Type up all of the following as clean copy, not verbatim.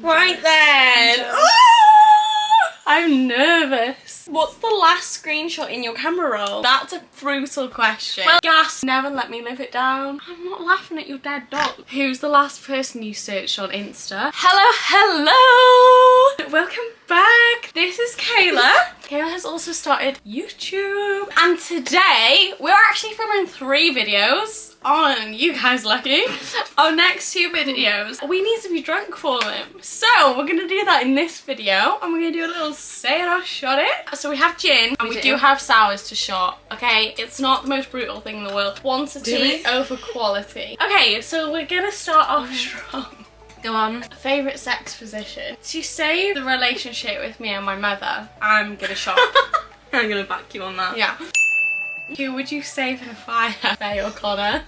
Right then. I'm nervous. What's the last screenshot in your camera roll? That's a brutal question. Well, gas, never let me live it down. I'm not laughing at your dead dog. Who's the last person you searched on Insta? Hello. Welcome back. This is Kayla. Kayla has also started YouTube. And today, we're actually filming 3 videos. On you guys lucky. Our next 2 videos, we need to be drunk for them. So we're gonna do that in this video, and we're gonna do a little say it or shot it. So we have gin, and we do have sours to shot. Okay, it's not the most brutal thing in the world. Quantity over quality. Okay, so we're gonna start off strong. Go on. Favourite sex position. To save the relationship with me and my mother, I'm gonna shot. I'm gonna back you on that. Yeah. Who would you save in a fire, Faye or Connor?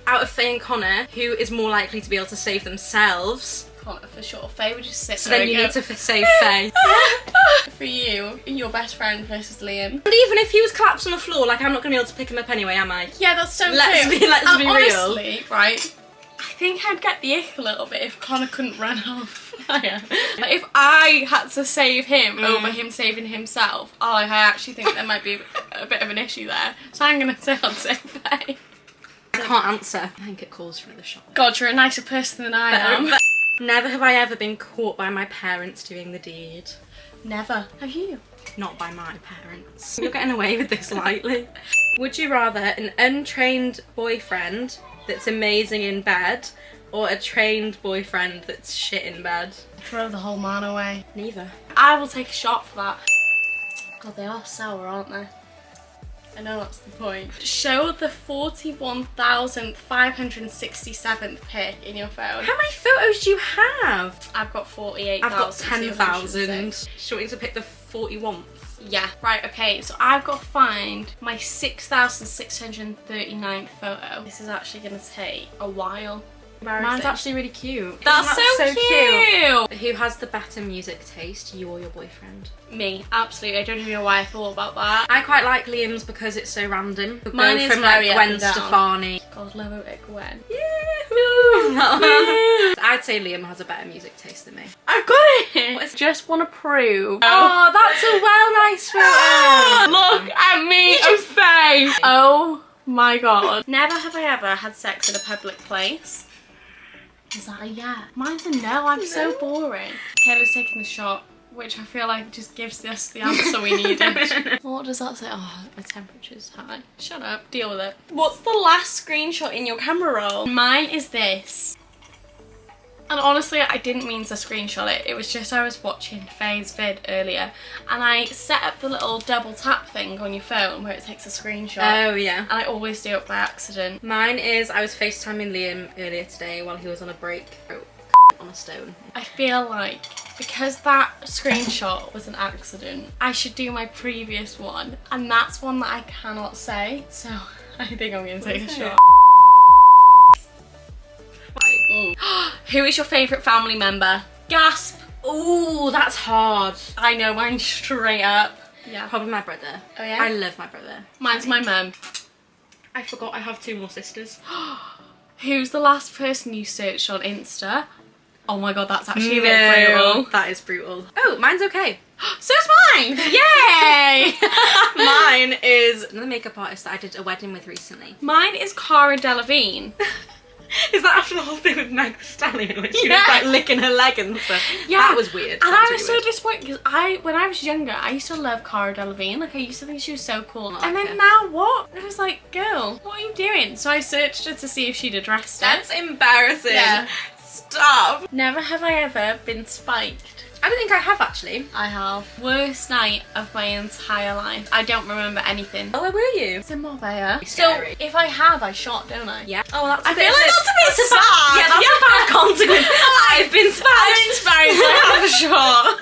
Out of Faye and Connor, who is more likely to be able to save themselves? Connor for sure. Faye would just sit so there. So then you need to save Faye. For you, your best friend versus Liam. And even if he was collapsed on the floor, like I'm not gonna be able to pick him up anyway, am I? Yeah, that's so Let's true. be real. Honestly, right? I think I'd get the ick a little bit if Connor couldn't run out of fire. Like, if I had to save him over him saving himself, I actually think there might be a bit of an issue there. So I'm gonna say I'd save Faye. I can't answer. I think it calls for another shot. God, you're a nicer person than I am. But never have I ever been caught by my parents doing the deed. Never. Have you? Not by my parents. You're getting away with this lightly. Would you rather an untrained boyfriend that's amazing in bed, or a trained boyfriend that's shit in bed? Throw the whole man away. Neither. I will take a shot for that. God, they are sour, aren't they? I know that's the point. Show the 41,567th pic in your phone. How many photos do you have? I've got 48,000. I've got 10,000. Do you want me to pick the 41th? Yeah. Right, okay, so I've got to find my 6,639th photo. This is actually going to take a while. Mine's actually really cute. That's so cute. Who has the better music taste, you or your boyfriend? Me, absolutely. I don't even know why I thought about that. I quite like Liam's because it's so random. Mine is from very like Gwen Stefani. God, love it, Gwen. I'd say Liam has a better music taste than me. I've got it. Just want to prove. Oh, that's a nice photo. Look at me, Faye. Oh my god. Never have I ever had sex in a public place. Is that a yeah? Mine's a no. I'm so boring. Kayla's taking the shot, which I feel like just gives us the answer we needed. What does that say? Oh, my temperature's high. Shut up. Deal with it. What's the last screenshot in your camera roll? Mine is this. And honestly, I didn't mean to screenshot it. It was just I was watching Faye's vid earlier, and I set up the little double tap thing on your phone where it takes a screenshot. Oh, yeah. And I always do it by accident. Mine is, I was FaceTiming Liam earlier today while he was on a break. On a stone. I feel like because that screenshot was an accident, I should do my previous one, and that's one that I cannot say. So I think I'm going to take a shot. Who is your favourite family member? Gasp! Ooh, that's hard. I know, mine straight up. Yeah. Probably my brother. Oh yeah? I love my brother. Mine's my mum. I forgot I have 2 more sisters. Who's the last person you searched on Insta? Oh my god, that's actually a bit brutal. That is brutal. Oh, mine's okay. So is mine! Yay! Mine is another makeup artist that I did a wedding with recently. Mine is Cara Delevingne. Is that after the whole thing with Meg Thee Stallion when she was like licking her leg and stuff? Yeah. That was weird. And I was so disappointed because when I was younger, I used to love Cara Delevingne. Like, I used to think she was so cool. And then now what? I was like, girl, what are you doing? So I searched her to see if she'd addressed it. That's embarrassing. Yeah. Stop. Never have I ever been spiked. I don't think I have actually. I have. Worst night of my entire life. I don't remember anything. Oh, where were you? It's in Marbella. So if I have, I shot, don't I? Yeah. Oh, that's I feel like that's a bit sad. Yeah, that's a bad consequence. I've been spanked. I've been spanked, so I have a shot.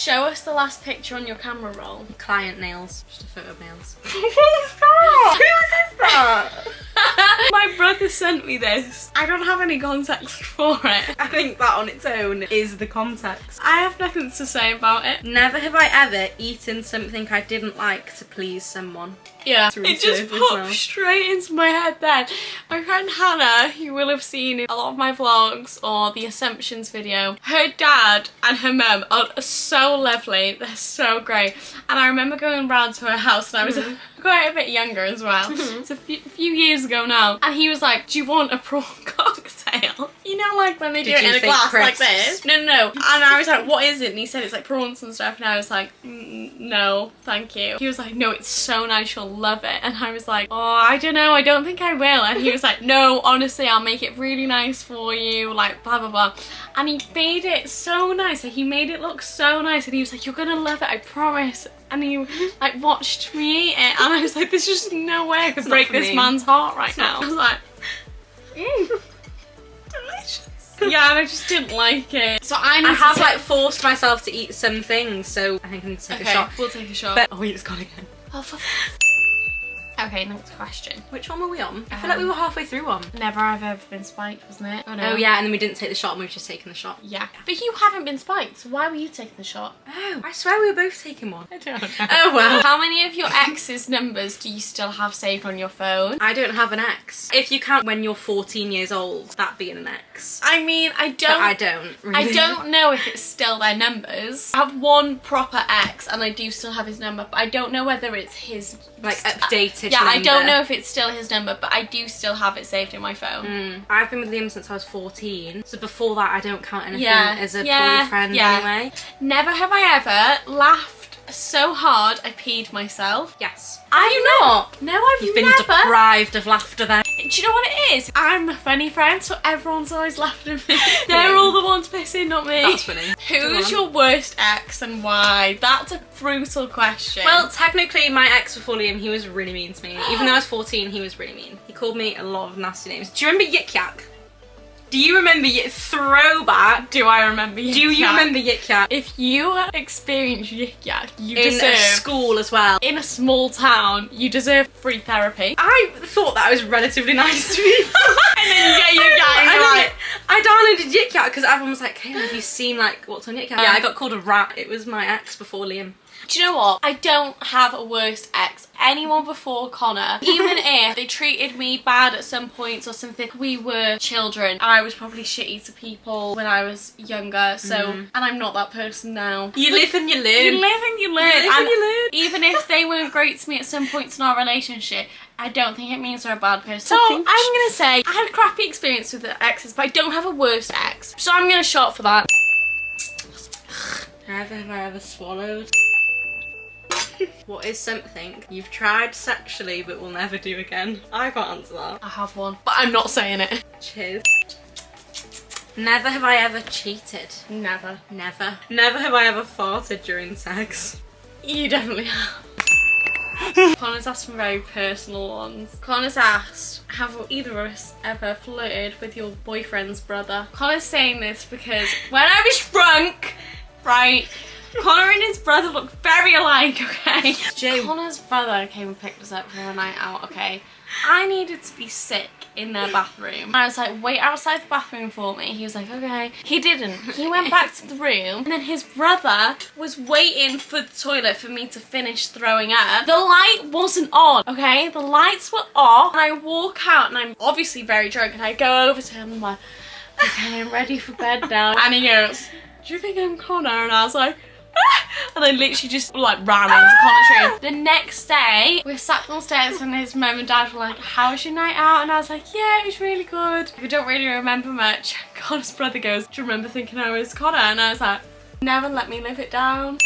Show us the last picture on your camera roll. Client nails. Just a photo of nails. What is that? Who is that? My brother sent me this. I don't have any context for it. I think that on its own is the context. I have nothing to say about it. Never have I ever eaten something I didn't like to please someone. Yeah, Through it just surface popped now. straight into my head then. My friend Hannah, who will have seen in a lot of my vlogs or the Assumptions video, her dad and her mum are so lovely. They're so great. And I remember going round to her house and I was quite a bit younger as well. It's a few years ago now. And he was like, do you want a prawn cocktail? You know, like when they do it in a glass like this? No. And I was like, what is it? And he said it's like prawns and stuff. And I was like, no, thank you. He was like, no, it's so nice, you'll love it. And I was like, oh, I don't know, I don't think I will. And he was like, no, honestly, I'll make it really nice for you, like blah blah blah. And he made it so nice. He made it look so nice. And he was like, you're gonna love it, I promise. And he like watched me eat it. And I was like, there's just no way I could break this man's heart right now. I was like, delicious. Yeah, and I just didn't like it. So I have like forced myself to eat some things, so I think I need to take a shot. We'll take a shot. But oh, you just got again. Oh, okay, next question. Which one were we on? I feel like we were halfway through one. Never have ever been spiked, wasn't it? Oh, no. Oh yeah, and then we didn't take the shot and we've just taken the shot. Yeah. But you haven't been spiked, so why were you taking the shot? Oh, I swear we were both taking one. I don't know. Oh well. How many of your ex's numbers do you still have saved on your phone? I don't have an ex. If you count when you're 14 years old, that being an ex. I mean, I don't. But I don't. Really. I don't know if it's still their numbers. I have one proper ex and I do still have his number, but I don't know whether it's his... Like updated Yeah, number. I don't know if it's still his number, but I do still have it saved in my phone. I've been with Liam since I was 14, so before that I don't count anything as a boyfriend anyway. Never have I ever laughed so hard I peed myself. Yes. Have you not? No, I've You've been never. deprived of laughter then. Do you know what it is? I'm a funny friend, so everyone's always laughing at me. They're all the ones pissing, not me. That's funny. Who's your worst ex and why? That's a brutal question. Well, technically my ex before Liam, he was really mean to me. Even though I was 14, he was really mean. He called me a lot of nasty names. Do you remember Yik Yak? Do you remember Throwback? Do I remember Yik Yak? Do you remember Yik Yak? If you experience Yik Yak, you in deserve... a school as well. In a small town, you deserve free therapy. I thought that was relatively nice to me. And then you get Yik Yak and you're like... I downloaded Yik Yak because everyone was like, hey, have you seen like what's on Yik Yak? Yeah, I got called a rat. It was my ex before Liam. Do you know what? I don't have a worst ex. Anyone before Connor, even if they treated me bad at some points or something, we were children. I was probably shitty to people when I was younger, so, and I'm not that person now. You live and you learn. You live and you learn. You live and you learn. Even if they weren't great to me at some points in our relationship, I don't think it means they're a bad person. So I'm gonna say I had a crappy experience with the exes, but I don't have a worst ex. So I'm gonna shot for that. Never have I ever swallowed. What is something you've tried sexually but will never do again? I can't answer that. I have one, but I'm not saying it. Cheers. Never have I ever cheated. Never. Never. Never have I ever farted during sex. You definitely have. Connor's asked some very personal ones. Connor's asked, have either of us ever flirted with your boyfriend's brother? Connor's saying this because when I was drunk, right, Connor and his brother look very alike, okay? Connor's brother came and picked us up for a night out, okay? I needed to be sick in their bathroom. I was like, wait outside the bathroom for me. He was like, okay. He didn't. He went back to the room and then his brother was waiting for the toilet for me to finish throwing up. The light wasn't on, okay? The lights were off and I walk out and I'm obviously very drunk and I go over to him and I'm like, okay, I'm ready for bed now. And he goes, do you think I'm Connor? And I was like, and I literally just like ran into Connor's room. The next day, we sat downstairs and his mum and dad were like, how was your night out? And I was like, yeah, it was really good. I don't really remember much. Connor's brother goes, do you remember thinking I was Connor? And I was like, never let me live it down.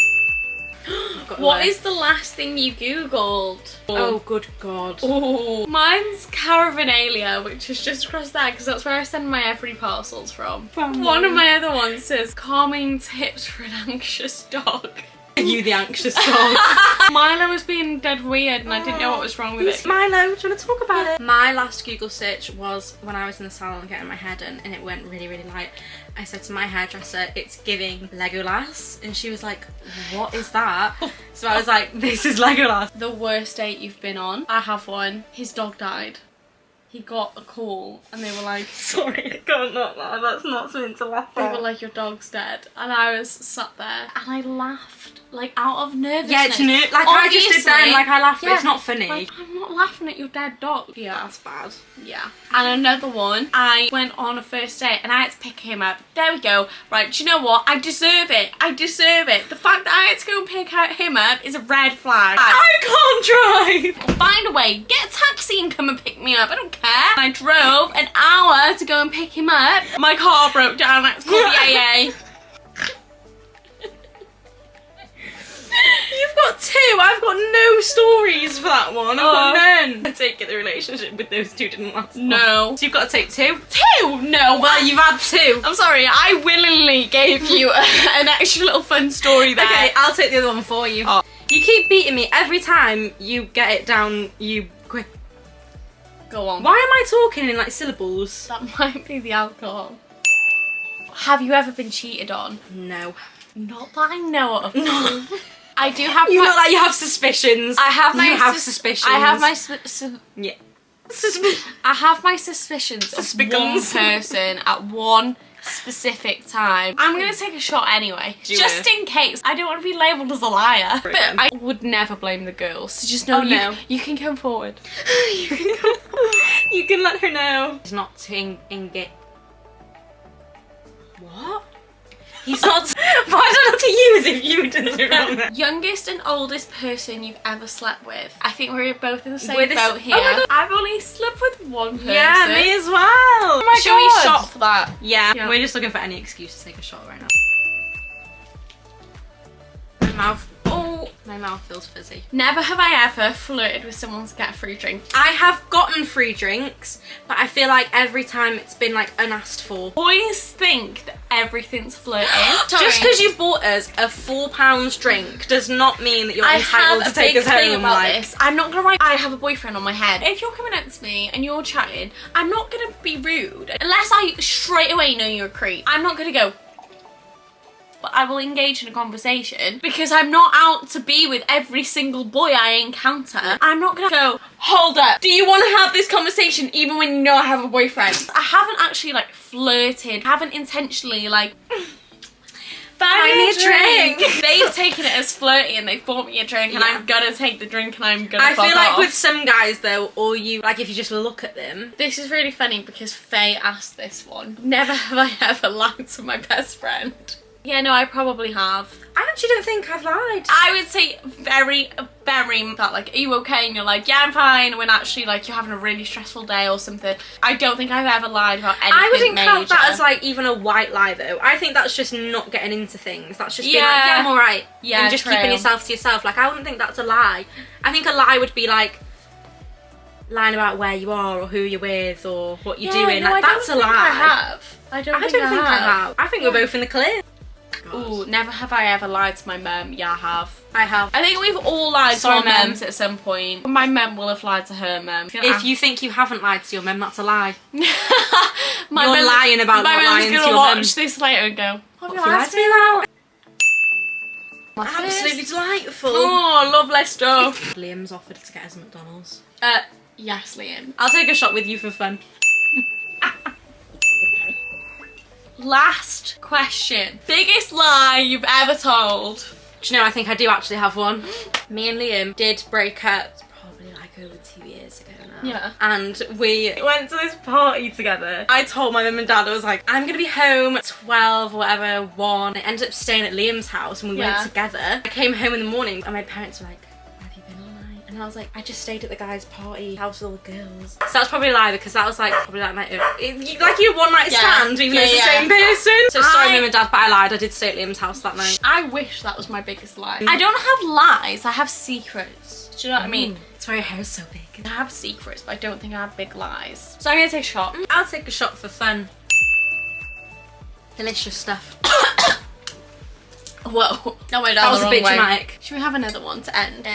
What is the last thing you googled? Oh, good God. Oh, mine's Caravaнаlia, which is just across there because that's where I send my every parcels from. One of my other ones says calming tips for an anxious dog. You the anxious dog. Milo was being dead weird and I didn't know what was wrong with it. Milo, do you want to talk about it? My last Google search was when I was in the salon getting my hair done and it went really, really light. I said to my hairdresser, it's giving Legolas. And she was like, what is that? So I was like, this is Legolas. The worst date you've been on? I have one. His dog died. He got a call and they were like, Sorry, I can't not laugh. That's not something to laugh they at. were like, your dog's dead. And I was sat there and I laughed, like out of nervousness. Yeah, it's new. Like I just did then, like I laughed, but yeah, it's not funny. Like, I'm not laughing at your dead dog. Yeah. That's bad. Yeah. And another one, I went on a first date and I had to pick him up. There we go. Right, do you know what? I deserve it. I deserve it. The fact that I had to go and pick him up is a red flag. I can't drive! Find a way. Get a taxi and come and pick me up. I don't care. I drove an hour to go and pick him up. My car broke down. I had to call the AA. You've got two. I've got no stories for that one. I've got none. I take it the relationship with those two didn't last long. No. So you've got to take two? Two? No. Well, you've had two. I'm sorry. I willingly gave you an extra little fun story there. Okay, I'll take the other one for you. Oh. You keep beating me every time you get it down, you quick. Go on. Why am I talking in like syllables? That might be the alcohol. Have you ever been cheated on? No. Not that I know of. No. I do have. You look like you have suspicions. I have my. You have suspicions. I have my. Yeah. I have my suspicions of one person at one specific time. I'm gonna take a shot anyway, just in case. I don't want to be labelled as a liar, but I would never blame the girls. So just know you can come forward. You can come forward. You can let her know. He's not engaged. What? He's not. Why don't know to use if you didn't do wrong? Youngest and oldest person you've ever slept with. I think we're both in the same We're boat here. Oh my God. I've only slept with one person. Yeah, me as well. Oh my Should we shot for that? Yeah. We're just looking for any excuse to take a shot right now. My mouth. Oh, my mouth feels fizzy. Never have I ever flirted with someone to get a free drink. I have gotten free drinks, but I feel like every time it's been like unasked for. Boys think that everything's flirting. Just because you bought us a £4 drink does not mean that you're entitled to take us home. About this. I'm not gonna write I have a boyfriend on my head. If you're coming up to me and you're chatting, I'm not gonna be rude unless I straight away know you're a creep. I'm not gonna go, but I will engage in a conversation because I'm not out to be with every single boy I encounter. I'm not gonna go, hold up, do you want to have this conversation even when you know I have a boyfriend? I haven't actually like flirted, haven't intentionally like buy me a drink. They've taken it as flirty and they've bought me a drink and I'm gonna take the drink and I'm gonna fuck feel like off. with some guys though, or you, like if you just look at them. This is really funny because Faye asked this one. Never have I ever lied to my best friend. Yeah, no, I probably have. I actually don't think I've lied. I would say very that like, are you okay? And you're like, yeah, I'm fine. When actually like you're having a really stressful day or something. I don't think I've ever lied about anything I wouldn't major. count that as like even a white lie though. I think that's just not getting into things. That's just being like, yeah, I'm alright. Yeah, and just keeping yourself to yourself. Like I wouldn't think that's a lie. I think a lie would be like lying about where you are or who you're with or what you're doing. No, like that's a lie. I don't think I have. I think we're both in the clear. Ooh, never have I ever lied to my mum. Yeah, I have. I have. I think we've all lied to our Mum. mums at some point. My mum will have lied to her mum. If you think you haven't lied to your mum, that's a lie. You're lying about not lying to your mum. watch this later and go, What have you lied to me about? My Absolutely delightful. Oh, lovely stuff. Liam's offered to get us a McDonald's. Yes, Liam. I'll take a shot with you for fun. Last question. Biggest lie you've ever told? Do you know, I think I do actually have one. Me and Liam did break up probably like over 2 years ago now. Yeah. And we went to this party together. I told my mum and dad, I was like, I'm gonna be home at 12 or whatever, 1. I ended up staying at Liam's house and we went together. I came home in the morning and my parents were like, where have you been all night? And I was like, I just stayed at the guy's party, house with all the girls. So that's probably a lie because that was like probably like my like your one night stand, even though it's the same person. So sorry mum and dad, but I lied. I did stay at Liam's house that night. I wish that was my biggest lie. I don't have lies, I have secrets. Do you know what I mean? It's why your hair's so big. I have secrets, but I don't think I have big lies. So I'm gonna take a shot. I'll take a shot for fun. Delicious stuff. Whoa. No, way down That was the a wrong bit way. dramatic. Should we have another one to end?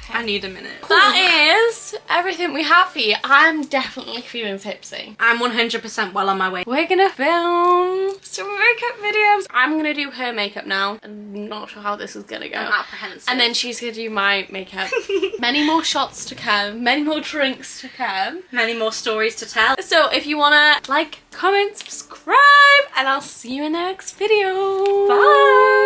I need a minute. That is everything we have for you. I'm definitely feeling tipsy. I'm 100% well on my way. We're gonna film some makeup videos. I'm gonna do her makeup now. I'm not sure how this is gonna go. I'm apprehensive. And then she's gonna do my makeup. Many more shots to come. Many more drinks to come. Many more stories to tell. So if you wanna like, comment, subscribe, and I'll see you in the next video. Bye!